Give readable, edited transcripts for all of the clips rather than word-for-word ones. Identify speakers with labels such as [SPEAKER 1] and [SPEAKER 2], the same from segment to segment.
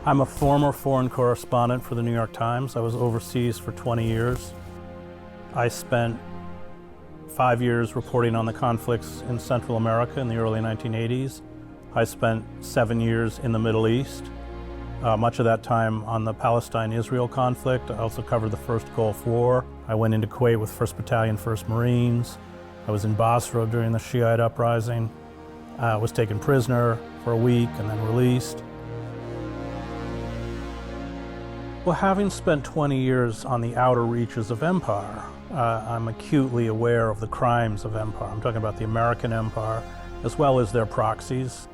[SPEAKER 1] I'm a former foreign correspondent for the New York Times. I was overseas for 20 years. I spent 5 years reporting on the conflicts in Central America in the early 1980s. I spent 7 years in the Middle East, much of that time on the Palestinian-Israeli conflict. I also covered the first Gulf War. I went into Kuwait with 1st Battalion, 1st Marines. I was in Basra during the Shiite uprising. I was taken prisoner for a week and then released. Well, having spent 20 years on the outer reaches of empire, I'm acutely aware of the crimes of empire. I'm talking about the American empire, as well as their proxies.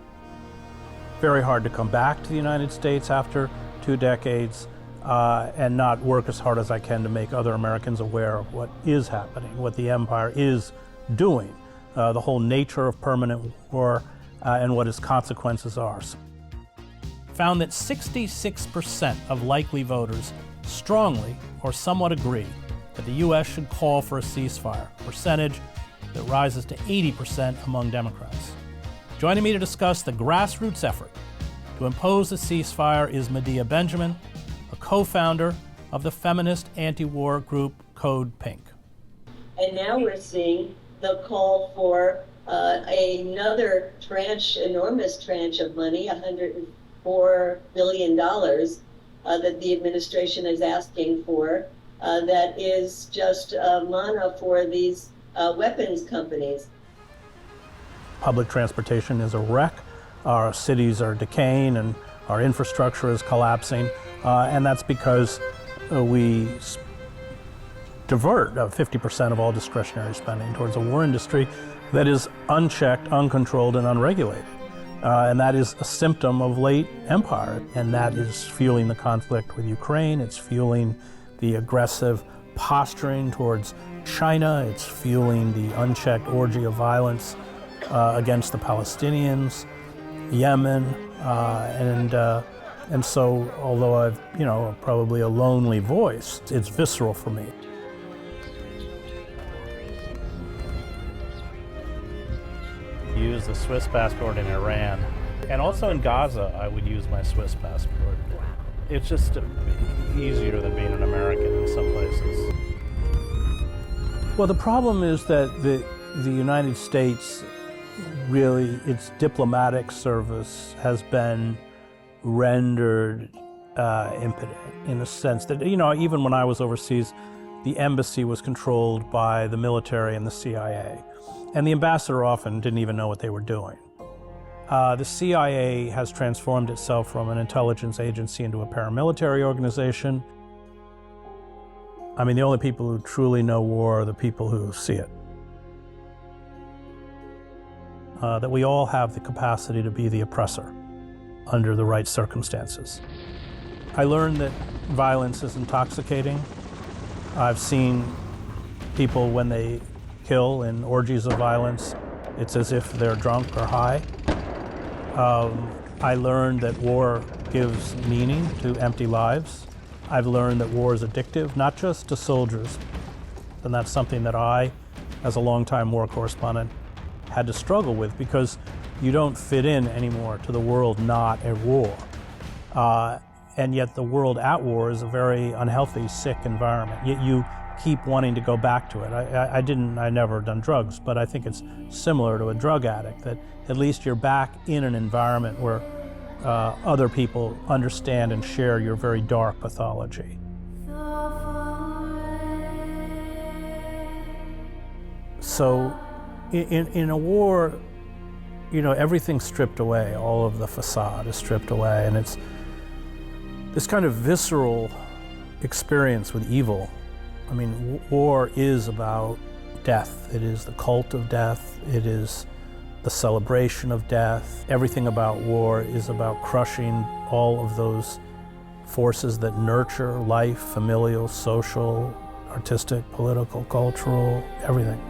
[SPEAKER 1] Very hard to come back to the United States after 2 decades and not work as hard as I can to make other Americans aware of what is happening, what the empire is doing, the whole nature of permanent war and what its consequences are. Found that 66% of likely voters strongly or somewhat agree that the U.S. should call for a ceasefire, a percentage that rises to 80% among Democrats. Joining me to discuss the grassroots effort to impose a ceasefire is Medea Benjamin, a co-founder of the feminist anti-war group Code Pink.
[SPEAKER 2] And now we're seeing the call for another tranche, enormous tranche of money, $104 billion that the administration is asking for, that is just mana for these weapons companies.
[SPEAKER 1] Public transportation is a wreck. Our cities are decaying and our infrastructure is collapsing. And that's because we divert 50% of all discretionary spending towards a war industry that is unchecked, uncontrolled, and unregulated. And that is a symptom of late empire. And that is fueling the conflict with Ukraine. It's fueling the aggressive posturing towards China. It's fueling the unchecked orgy of violence against the Palestinians, Yemen, and so although I've, probably a lonely voice, it's visceral for me. Use the Swiss passport in Iran, and also in Gaza I would use my Swiss passport. It's just easier than being an American in some places. Well, the problem is that the United States, really, its diplomatic service has been rendered impotent in the sense that, even when I was overseas, the embassy was controlled by the military and the CIA. And the ambassador often didn't even know what they were doing. The CIA has transformed itself from an intelligence agency into a paramilitary organization. I mean, the only people who truly know war are the people who see it. That we all have the capacity to be the oppressor under the right circumstances. I learned that violence is intoxicating. I've seen people, when they kill in orgies of violence, it's as if they're drunk or high. I learned that war gives meaning to empty lives. I've learned that war is addictive, not just to soldiers, and that's something that I, as a longtime war correspondent, had to struggle with, because you don't fit in anymore to the world not at war. And yet the world at war is a very unhealthy, sick environment. Yet you keep wanting to go back to it. I never done drugs, but I think it's similar to a drug addict, that at least you're back in an environment where other people understand and share your very dark pathology. So in a war, everything's stripped away. All of the facade is stripped away, and it's this kind of visceral experience with evil. I mean, war is about death. It is the cult of death. It is the celebration of death. Everything about war is about crushing all of those forces that nurture life, familial, social, artistic, political, cultural, everything.